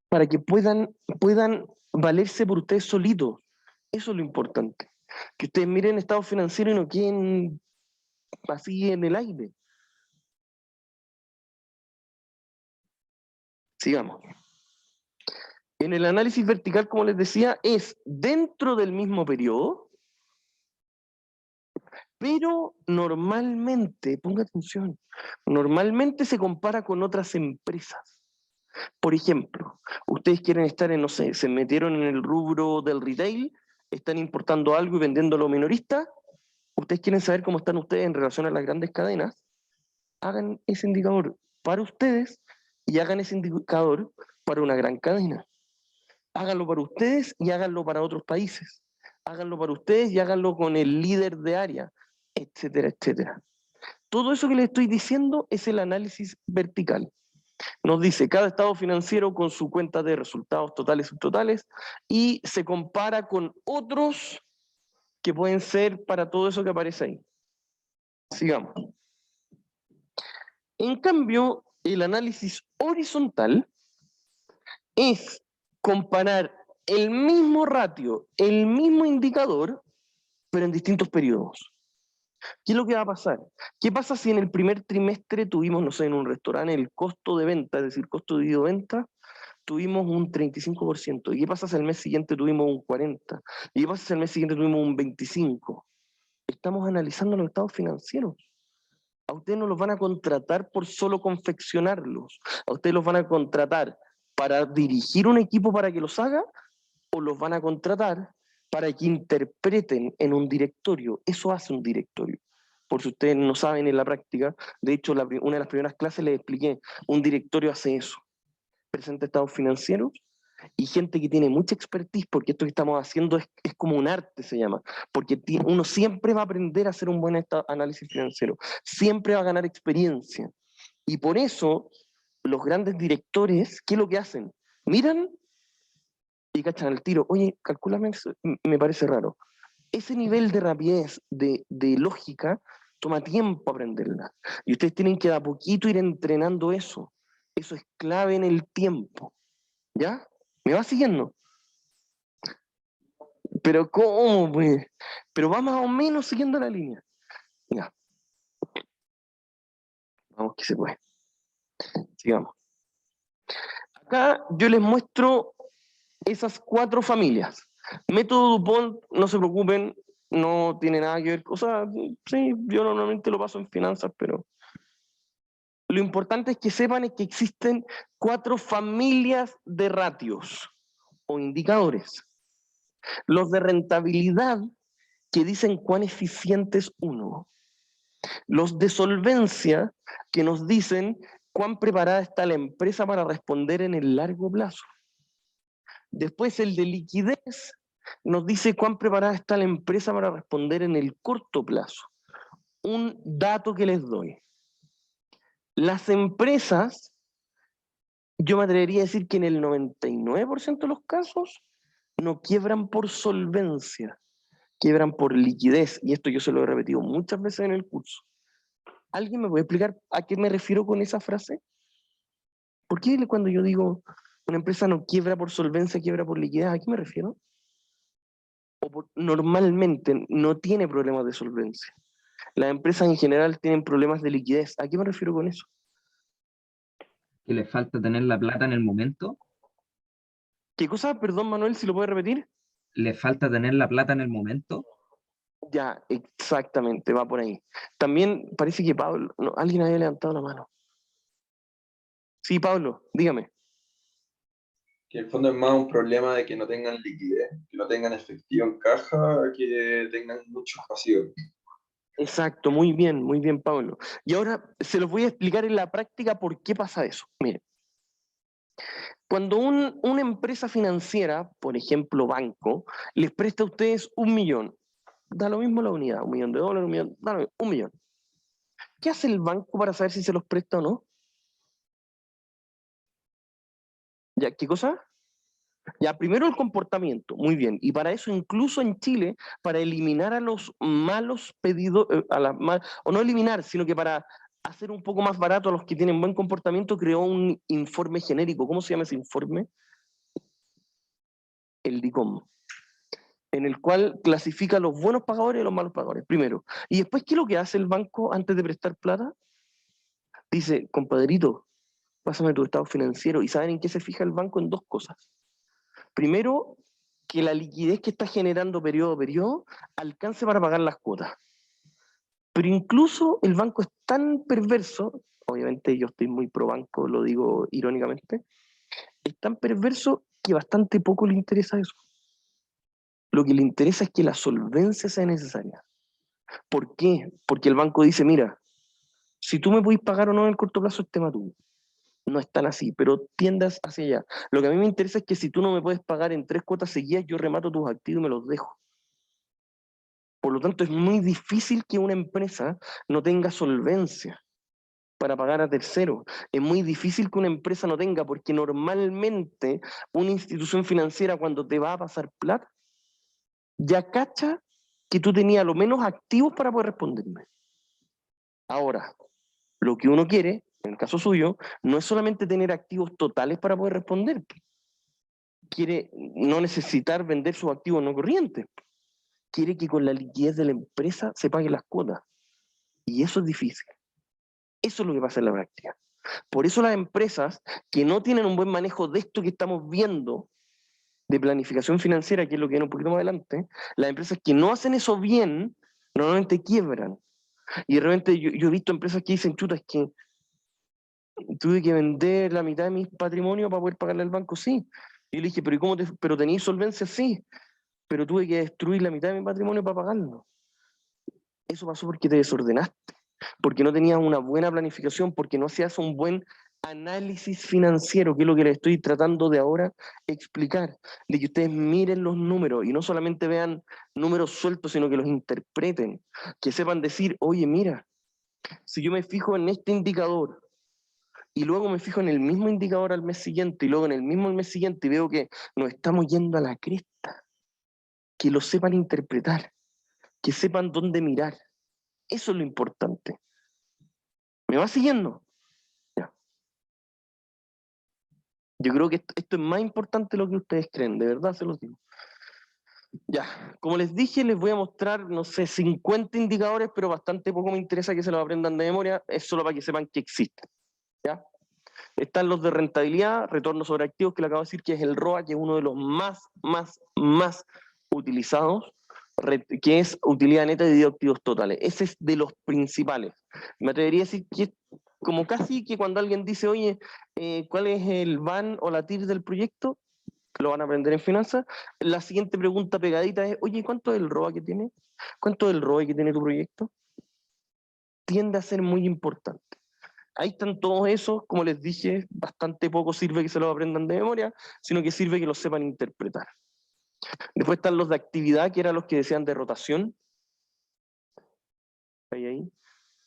para que puedan valerse por ustedes solitos. Eso es lo importante. Que ustedes miren estado financiero y no queden así en el aire. Sigamos. En el análisis vertical, como les decía, es dentro del mismo periodo, pero normalmente, ponga atención, normalmente se compara con otras empresas. Por ejemplo, ustedes quieren estar en, no sé, se metieron en el rubro del retail, están importando algo y vendiéndolo minorista, ustedes quieren saber cómo están ustedes en relación a las grandes cadenas, hagan ese indicador para ustedes y hagan ese indicador para una gran cadena. Háganlo para ustedes y háganlo para otros países. Háganlo para ustedes y háganlo con el líder de área, etcétera, etcétera. Todo eso que les estoy diciendo es el análisis vertical. Nos dice cada estado financiero con su cuenta de resultados totales y subtotales y se compara con otros que pueden ser para todo eso que aparece ahí. Sigamos. En cambio, el análisis horizontal es comparar el mismo ratio, el mismo indicador, pero en distintos periodos. ¿Qué es lo que va a pasar? ¿Qué pasa si en el primer trimestre tuvimos, no sé, en un restaurante, el costo de venta, es decir, costo dividido venta, tuvimos un 35%? ¿Y qué pasa si el mes siguiente tuvimos un 40%? ¿Y qué pasa si el mes siguiente tuvimos un 25%? Estamos analizando los estados financieros. A ustedes no los van a contratar por solo confeccionarlos. A ustedes los van a contratar para dirigir un equipo para que los haga, o los van a contratar para que interpreten en un directorio. Eso hace un directorio. Por si ustedes no saben en la práctica, de hecho, una de las primeras clases les expliqué, un directorio hace eso. Presenta estados financieros y gente que tiene mucha expertise, porque esto que estamos haciendo es como un arte, se llama, porque uno siempre va a aprender a hacer un buen análisis financiero, siempre va a ganar experiencia. Y por eso, los grandes directores, ¿qué es lo que hacen? Miran y cachan al tiro. Oye, calcúlame, me parece raro. Ese nivel de rapidez, de lógica, toma tiempo aprenderla. Y ustedes tienen que de a poquito ir entrenando eso. Eso es clave en el tiempo. ¿Ya? ¿Me va siguiendo? Pero ¿cómo, pues? Pero va más o menos siguiendo la línea. Ya. Vamos que se puede. Sigamos. Acá yo les muestro esas 4 familias. Método DuPont, no se preocupen, no tiene nada que ver. O sea, sí, yo normalmente lo paso en finanzas, pero lo importante es que sepan que existen 4 familias de ratios o indicadores. Los de rentabilidad, que dicen cuán eficiente es uno. Los de solvencia, que nos dicen cuán preparada está la empresa para responder en el largo plazo. Después el de liquidez nos dice cuán preparada está la empresa para responder en el corto plazo. Un dato que les doy. Las empresas, yo me atrevería a decir que en el 99% de los casos no quiebran por solvencia, quiebran por liquidez. Y esto yo se lo he repetido muchas veces en el curso. ¿Alguien me puede explicar a qué me refiero con esa frase? ¿Por qué cuando yo digo una empresa no quiebra por solvencia, quiebra por liquidez, a qué me refiero? Normalmente no tiene problemas de solvencia. Las empresas en general tienen problemas de liquidez. ¿A qué me refiero con eso? Que le falta tener la plata en el momento. ¿Qué cosa? Perdón, Manuel, si lo puedes repetir. Le falta tener la plata en el momento. Ya, exactamente, va por ahí. También parece que Pablo, no, alguien había levantado la mano. Sí, Pablo, dígame. Que en el fondo es más un problema de que no tengan liquidez, que no tengan efectivo en caja, que tengan muchos pasivos. Exacto, muy bien, Pablo. Y ahora se los voy a explicar en la práctica por qué pasa eso. Miren, cuando una empresa financiera, por ejemplo banco, les presta a ustedes 1.000.000, da lo mismo la unidad, $1.000.000, 1.000.000, da lo mismo, 1.000.000. ¿Qué hace el banco para saber si se los presta o no? ¿Ya qué cosa? Ya, primero el comportamiento, muy bien. Y para eso, incluso en Chile, para eliminar a los malos pedidos, o no eliminar, sino que para hacer un poco más barato a los que tienen buen comportamiento, creó un informe genérico. ¿Cómo se llama ese informe? El DICOM, en el cual clasifica los buenos pagadores y los malos pagadores, primero. Y después, ¿qué es lo que hace el banco antes de prestar plata? Dice, compadrito, pásame tu estado financiero. ¿Y saben en qué se fija el banco? En dos cosas. Primero, que la liquidez que está generando periodo a periodo alcance para pagar las cuotas. Pero incluso el banco es tan perverso, obviamente yo estoy muy pro banco, lo digo irónicamente, es tan perverso que bastante poco le interesa eso. Lo que le interesa es que la solvencia sea necesaria. ¿Por qué? Porque el banco dice, mira, si tú me podés pagar o no en el corto plazo es tema tuyo. No es tan así, pero tiendas hacia allá. Lo que a mí me interesa es que si tú no me puedes pagar en 3 cuotas seguidas, yo remato tus activos y me los dejo. Por lo tanto, es muy difícil que una empresa no tenga solvencia para pagar a terceros. Es muy difícil que una empresa no tenga, porque normalmente una institución financiera cuando te va a pasar plata, ya cacha que tú tenías lo menos activos para poder responderme. Ahora, lo que uno quiere, en el caso suyo, no es solamente tener activos totales para poder responder. Quiere no necesitar vender sus activos no corrientes. Quiere que con la liquidez de la empresa se paguen las cuotas. Y eso es difícil. Eso es lo que pasa en la práctica. Por eso las empresas que no tienen un buen manejo de esto que estamos viendo, de planificación financiera, que es lo que viene un poquito más adelante, las empresas que no hacen eso bien, normalmente quiebran. Y de repente yo he visto empresas que dicen, chuta, es que tuve que vender la mitad de mi patrimonio para poder pagarle al banco, sí. Y le dije, pero ¿y cómo pero tenéis solvencia? Sí, pero tuve que destruir la mitad de mi patrimonio para pagarlo. Eso pasó porque te desordenaste, porque no tenías una buena planificación, porque no hacías un buen análisis financiero, que es lo que les estoy tratando de ahora explicar, de que ustedes miren los números y no solamente vean números sueltos, sino que los interpreten, que sepan decir, oye, mira, si yo me fijo en este indicador y luego me fijo en el mismo indicador al mes siguiente y luego en el mismo al mes siguiente y veo que nos estamos yendo a la cresta, que lo sepan interpretar, que sepan dónde mirar. Eso es lo importante. ¿Me va siguiendo? Ya. Yo creo que esto es más importante de lo que ustedes creen, de verdad se los digo. Ya, como les dije, les voy a mostrar, no sé, 50 indicadores, pero bastante poco me interesa que se los aprendan de memoria, es solo para que sepan que existen. ¿Ya? Están los de rentabilidad, retorno sobre activos, que le acabo de decir que es el ROA, que es uno de los más utilizados, que es utilidad neta de activos totales. Ese es de los principales. Me atrevería a decir que como casi que cuando alguien dice, oye, ¿cuál es el VAN o la TIR del proyecto? Lo van a aprender en finanzas. La siguiente pregunta pegadita es, oye, ¿cuánto es el ROA que tiene? ¿Cuánto es el ROE que tiene tu proyecto? Tiende a ser muy importante. Ahí están todos esos, como les dije, bastante poco sirve que se los aprendan de memoria, sino que sirve que los sepan interpretar. Después están los de actividad, que eran los que decían de rotación. Ahí.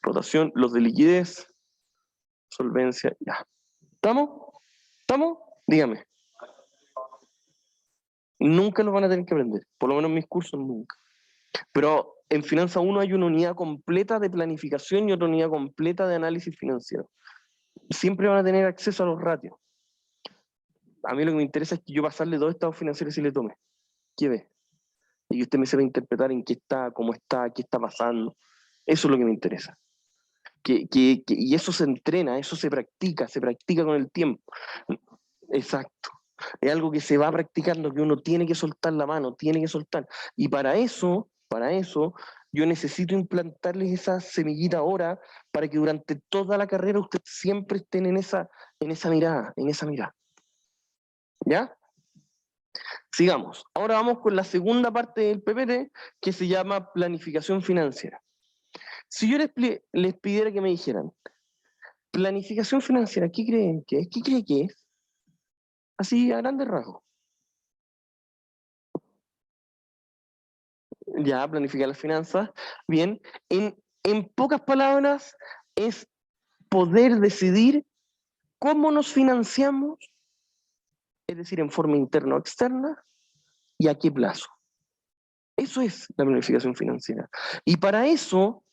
Rotación, los de liquidez, solvencia, ya. ¿Estamos? ¿Estamos? Dígame. Nunca los van a tener que aprender, por lo menos en mis cursos nunca. Pero en Finanza 1 hay una unidad completa de planificación y otra unidad completa de análisis financiero. Siempre van a tener acceso a los ratios. A mí lo que me interesa es que yo pasarle 2 estados financieros y le tome. ¿Qué ve? Y que usted me sepa interpretar en qué está, cómo está, qué está pasando. Eso es lo que me interesa. Y eso se entrena, eso se practica con el tiempo. Exacto. Es algo que se va practicando, que uno tiene que soltar la mano, tiene que soltar. Y para eso, yo necesito implantarles esa semillita ahora para que durante toda la carrera ustedes siempre estén en esa mirada, ¿Ya? Sigamos. Ahora vamos con la segunda parte del PPT, que se llama planificación financiera. Si yo les pidiera que me dijeran, planificación financiera, ¿qué creen que es? ¿Qué cree que es? Así, a grandes rasgos. Ya, planificar las finanzas. Bien, en pocas palabras, es poder decidir cómo nos financiamos, es decir, en forma interna o externa, y a qué plazo. Eso es la planificación financiera. Y para eso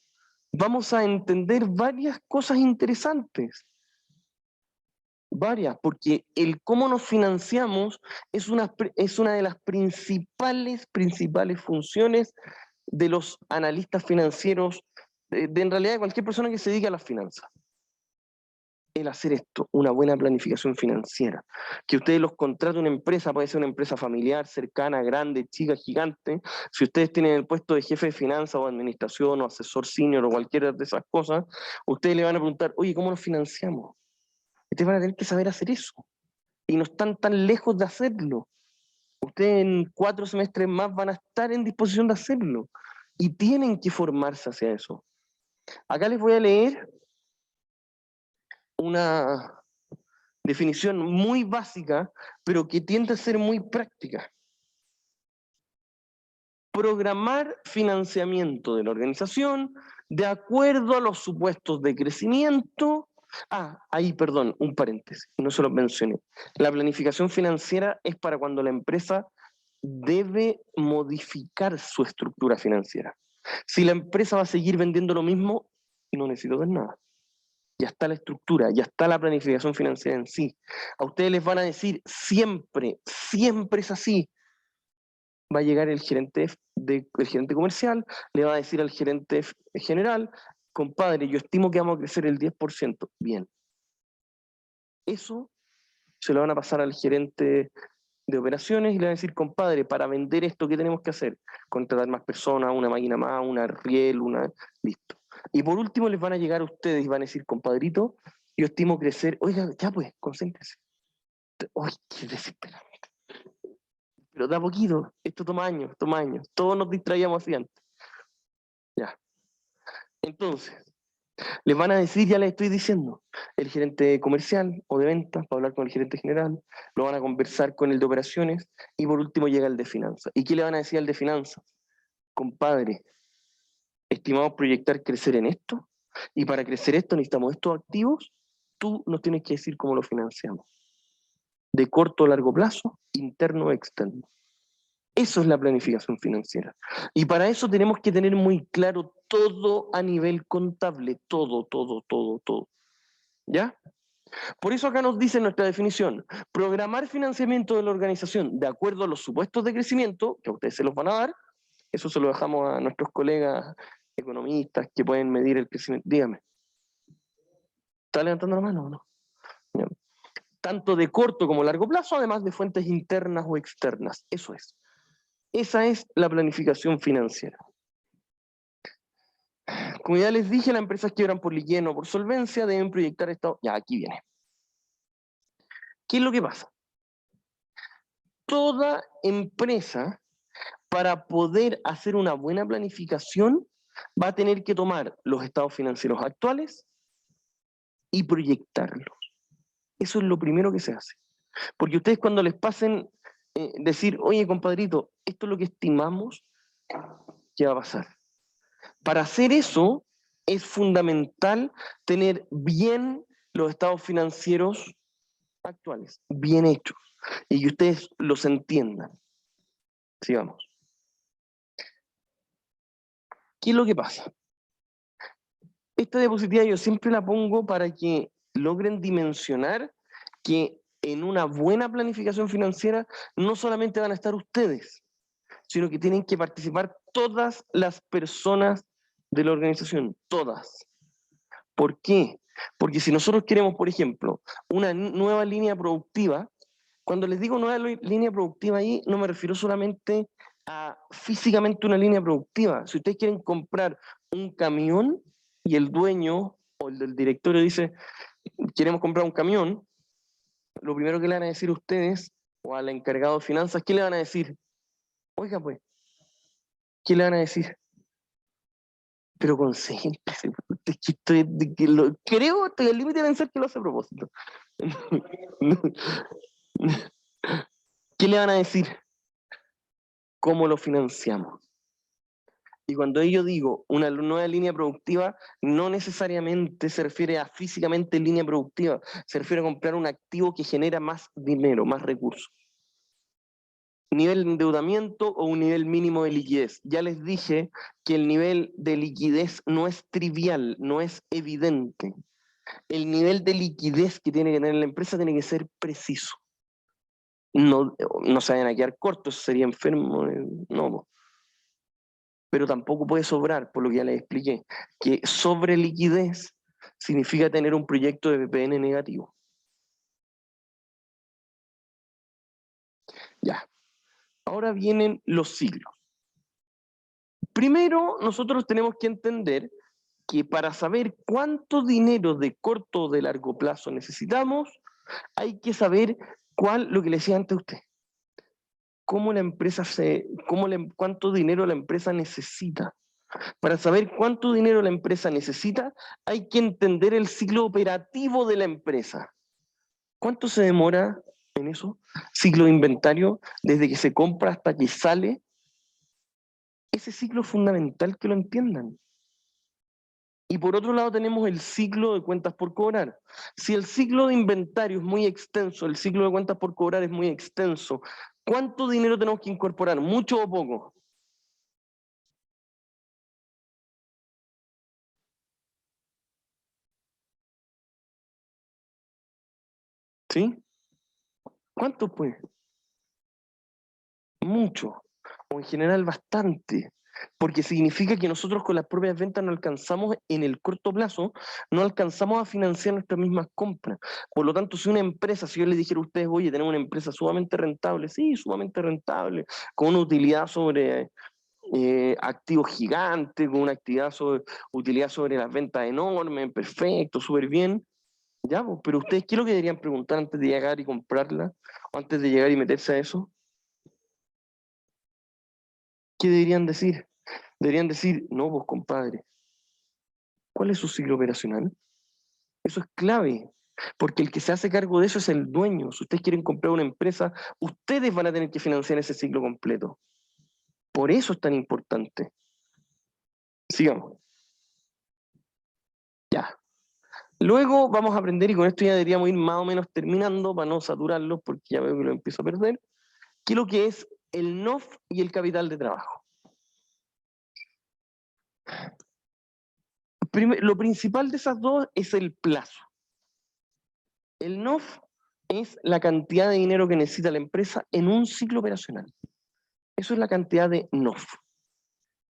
vamos a entender varias cosas interesantes. Varias, porque el cómo nos financiamos es una de las principales funciones de los analistas financieros, en realidad de cualquier persona que se dedique a las finanzas. El hacer esto, una buena planificación financiera. Que ustedes los contraten una empresa, puede ser una empresa familiar, cercana, grande, chica, gigante. Si ustedes tienen el puesto de jefe de finanzas o administración o asesor senior o cualquiera de esas cosas, ustedes le van a preguntar, oye, ¿cómo nos financiamos? Ustedes van a tener que saber hacer eso. Y no están tan lejos de hacerlo. Ustedes en 4 semestres más van a estar en disposición de hacerlo. Y tienen que formarse hacia eso. Acá les voy a leer una definición muy básica, pero que tiende a ser muy práctica. Programar financiamiento de la organización de acuerdo a los supuestos de crecimiento. Ahí, perdón, un paréntesis, no se lo mencioné. La planificación financiera es para cuando la empresa debe modificar su estructura financiera. Si la empresa va a seguir vendiendo lo mismo, no necesito ver nada. Ya está la estructura, ya está la planificación financiera en sí. A ustedes les van a decir, siempre es así. Va a llegar el gerente comercial, le va a decir al gerente general, compadre, yo estimo que vamos a crecer el 10%. Bien. Eso se lo van a pasar al gerente de operaciones y le van a decir, compadre, para vender esto, ¿qué tenemos que hacer? Contratar más personas, una máquina más, una riel, listo. Y por último les van a llegar a ustedes y van a decir, compadrito, yo estimo crecer, oiga, ya pues, concéntrese. Uy, qué desesperante. Pero da poquito, esto toma años, todos nos distraíamos así antes. Ya. Entonces, les van a decir, ya les estoy diciendo, el gerente comercial o de ventas, para hablar con el gerente general, lo van a conversar con el de operaciones, y por último llega el de finanzas. ¿Y qué le van a decir al de finanzas? Compadre, estimamos proyectar crecer en esto, y para crecer esto necesitamos estos activos, tú nos tienes que decir cómo lo financiamos. De corto o largo plazo, interno o externo. Eso es la planificación financiera. Y para eso tenemos que tener muy claro todo a nivel contable, todo. ¿Ya? Por eso acá nos dice nuestra definición, programar financiamiento de la organización de acuerdo a los supuestos de crecimiento, que a ustedes se los van a dar, eso se lo dejamos a nuestros colegas economistas que pueden medir el crecimiento. Dígame. ¿Está levantando la mano o no? Bien. Tanto de corto como largo plazo, además de fuentes internas o externas. Eso es. Esa es la planificación financiera. Como ya les dije, las empresas que quiebran por liquidez o por solvencia deben proyectar estado. Ya, aquí viene. ¿Qué es lo que pasa? Toda empresa, para poder hacer una buena planificación, va a tener que tomar los estados financieros actuales y proyectarlos. Eso es lo primero que se hace. Porque ustedes cuando les pasen decir, oye, compadrito, esto es lo que estimamos, ¿qué va a pasar? Para hacer eso, es fundamental tener bien los estados financieros actuales, bien hechos, y que ustedes los entiendan. Sigamos. ¿Qué es lo que pasa? Esta diapositiva yo siempre la pongo para que logren dimensionar que en una buena planificación financiera no solamente van a estar ustedes, sino que tienen que participar todas las personas de la organización, todas. ¿Por qué? Porque si nosotros queremos, por ejemplo, una nueva línea productiva, cuando les digo nueva línea productiva ahí, no me refiero solamente a físicamente una línea productiva. Si ustedes quieren comprar un camión y el dueño o el del directorio dice, queremos comprar un camión, lo primero que le van a decir a ustedes o al encargado de finanzas, ¿qué le van a decir? Oiga pues, ¿qué le van a decir? Pero concéntrese, es que creo, estoy al límite de pensar que lo hace a propósito. ¿Qué le van a decir? ¿Cómo lo financiamos? Y cuando yo digo una nueva línea productiva, no necesariamente se refiere a físicamente línea productiva, se refiere a comprar un activo que genera más dinero, más recursos. Nivel de endeudamiento o un nivel mínimo de liquidez. Ya les dije que el nivel de liquidez no es trivial, no es evidente. El nivel de liquidez que tiene que tener la empresa tiene que ser preciso. No se vayan a quedar cortos, sería enfermo, no. Pero tampoco puede sobrar, por lo que ya les expliqué, que sobre liquidez significa tener un proyecto de PPN negativo. Ya. Ahora vienen los ciclos. Primero, nosotros tenemos que entender que para saber cuánto dinero de corto o de largo plazo necesitamos, hay que saber lo que le decía antes a usted, cuánto dinero la empresa necesita. Para saber cuánto dinero la empresa necesita, hay que entender el ciclo operativo de la empresa. ¿Cuánto se demora en eso? Ciclo de inventario, desde que se compra hasta que sale. Ese ciclo es fundamental que lo entiendan. Y por otro lado tenemos el ciclo de cuentas por cobrar. Si el ciclo de inventario es muy extenso, el ciclo de cuentas por cobrar es muy extenso, ¿cuánto dinero tenemos que incorporar? ¿Mucho o poco? ¿Sí? ¿Cuánto pues? Mucho. O en general bastante. Porque significa que nosotros con las propias ventas no alcanzamos en el corto plazo, no alcanzamos a financiar nuestras mismas compras. Por lo tanto, si una empresa, si yo les dijera a ustedes, oye, tenemos una empresa sumamente rentable, sí, sumamente rentable, con una utilidad sobre activos gigantes, con una utilidad sobre las ventas enorme, perfecto, súper bien, ya, pues, pero ustedes, ¿qué es lo que deberían preguntar antes de llegar y comprarla? O antes de llegar y meterse a eso. ¿Qué deberían decir? Deberían decir, no, pues compadre, ¿cuál es su ciclo operacional? Eso es clave, porque el que se hace cargo de eso es el dueño. Si ustedes quieren comprar una empresa, ustedes van a tener que financiar ese ciclo completo. Por eso es tan importante. Sigamos. Ya. Luego vamos a aprender, y con esto ya deberíamos ir más o menos terminando para no saturarlos, porque ya veo que lo empiezo a perder, qué es lo que es el NOF y el capital de trabajo. Lo principal de esas dos es el plazo. El NOF es la cantidad de dinero que necesita la empresa en un ciclo operacional. Eso es la cantidad de NOF,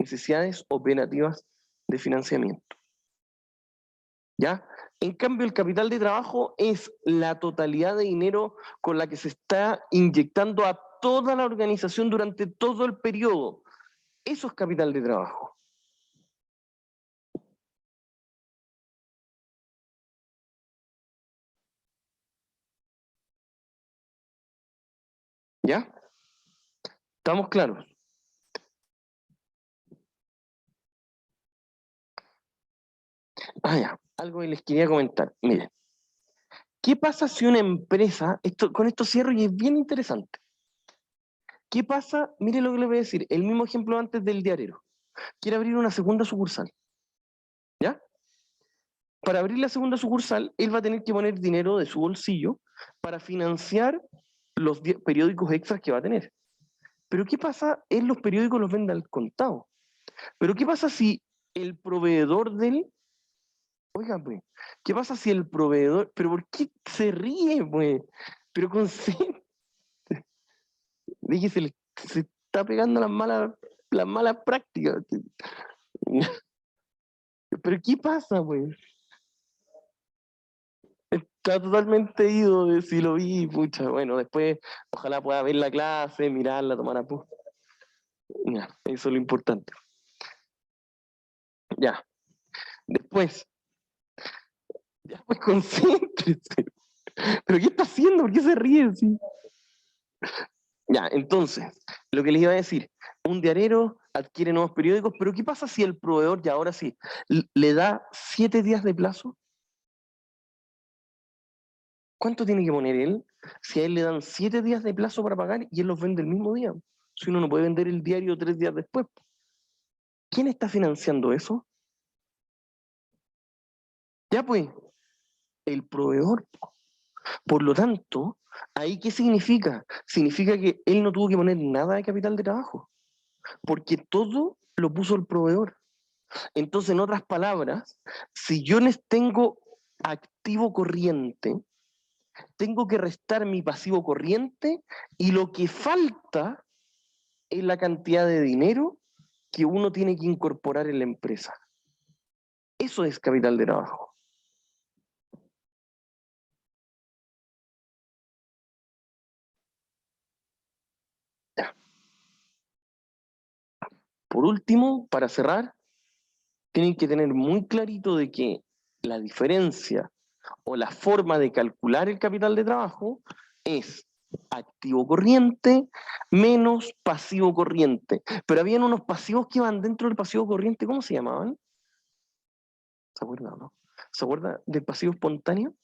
necesidades operativas de financiamiento. ¿Ya? En cambio, el capital de trabajo es la totalidad de dinero con la que se está inyectando a toda la organización durante todo el periodo. Eso es capital de trabajo. ¿Ya? ¿Estamos claros? Ya. Algo que les quería comentar. Miren. ¿Qué pasa si una empresa, con esto cierro y es bien interesante. ¿Qué pasa? Mire lo que le voy a decir, el mismo ejemplo antes del diarero. Quiere abrir una segunda sucursal. ¿Ya? Para abrir la segunda sucursal, él va a tener que poner dinero de su bolsillo para financiar los periódicos extras que va a tener. Pero ¿qué pasa? Él los periódicos los vende al contado. Pero ¿qué pasa si el proveedor del... Oiga, pues, ¿qué pasa si el proveedor... ¿Pero por qué se ríe, pues? Pero dije, se está pegando las malas prácticas. Pero ¿qué pasa, pues? Está totalmente ido de si lo vi, pucha. Bueno, después ojalá pueda ver la clase, mirarla, tomar apuntes. Ya, eso es lo importante. Ya. Después, ya pues concéntrese. ¿Pero qué está haciendo? ¿Por qué se ríe así? Ya, entonces, lo que les iba a decir, un diarero adquiere nuevos periódicos, pero ¿qué pasa si el proveedor, ya ahora sí, le da 7 días de plazo? ¿Cuánto tiene que poner él? Si a él le dan 7 días de plazo para pagar y él los vende el mismo día. Si uno no puede vender el diario 3 días después. ¿Quién está financiando eso? Ya pues, el proveedor. Por lo tanto, ¿ahí qué significa? Significa que él no tuvo que poner nada de capital de trabajo, porque todo lo puso el proveedor. Entonces, en otras palabras, si yo les tengo activo corriente, tengo que restar mi pasivo corriente y lo que falta es la cantidad de dinero que uno tiene que incorporar en la empresa. Eso es capital de trabajo. Ya. Por último, para cerrar, tienen que tener muy clarito de que la diferencia o la forma de calcular el capital de trabajo es activo corriente menos pasivo corriente. Pero habían unos pasivos que iban dentro del pasivo corriente, ¿cómo se llamaban? ¿Se acuerdan, no? ¿Se acuerda del pasivo espontáneo?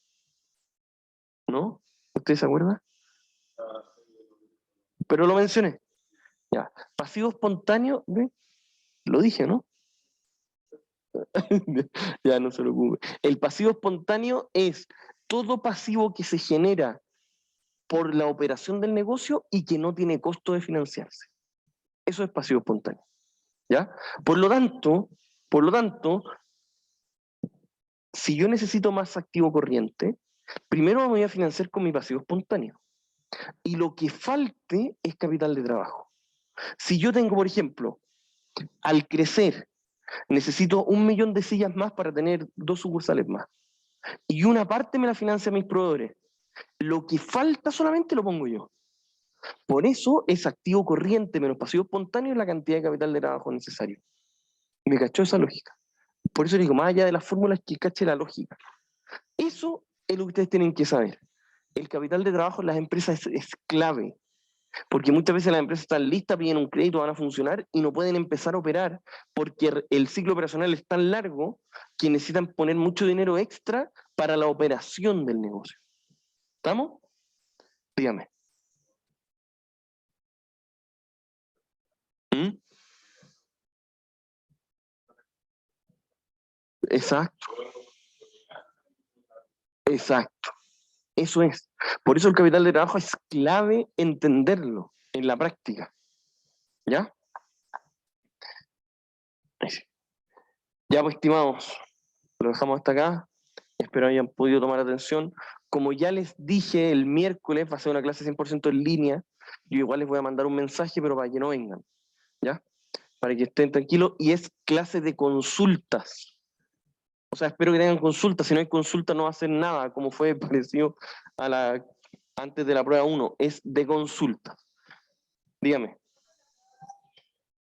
¿No? ¿Usted se acuerda? Pero lo mencioné. Ya. Pasivo espontáneo, ¿ve? Lo dije, ¿no? Ya no se preocupe. El pasivo espontáneo es todo pasivo que se genera por la operación del negocio y que no tiene costo de financiarse. Eso es pasivo espontáneo. ¿Ya? Por lo tanto, si yo necesito más activo corriente, primero me voy a financiar con mi pasivo espontáneo. Y lo que falte es capital de trabajo. Si yo tengo, por ejemplo, al crecer, necesito 1 millón de sillas más para tener 2 sucursales más. Y una parte me la financia mis proveedores. Lo que falta solamente lo pongo yo. Por eso es activo corriente menos pasivo espontáneo la cantidad de capital de trabajo necesario. ¿Me cachó esa lógica? Por eso digo, más allá de las fórmulas, que cache la lógica. Eso es lo que ustedes tienen que saber. El capital de trabajo en las empresas es clave. Porque muchas veces las empresas están listas, piden un crédito, van a funcionar y no pueden empezar a operar porque el ciclo operacional es tan largo que necesitan poner mucho dinero extra para la operación del negocio. ¿Estamos? Dígame. ¿Mm? Exacto. Exacto. Eso es. Por eso el capital de trabajo es clave entenderlo en la práctica. ¿Ya? Ya, pues, estimados, lo dejamos hasta acá. Espero hayan podido tomar atención. Como ya les dije, el miércoles va a ser una clase 100% en línea. Yo igual les voy a mandar un mensaje, pero para que no vengan, ¿ya? Para que estén tranquilos. Y es clase de consultas. O sea, espero que tengan consultas. Si no hay consulta, no va a hacer nada, como fue parecido a antes de la prueba 1. Es de consultas. Dígame.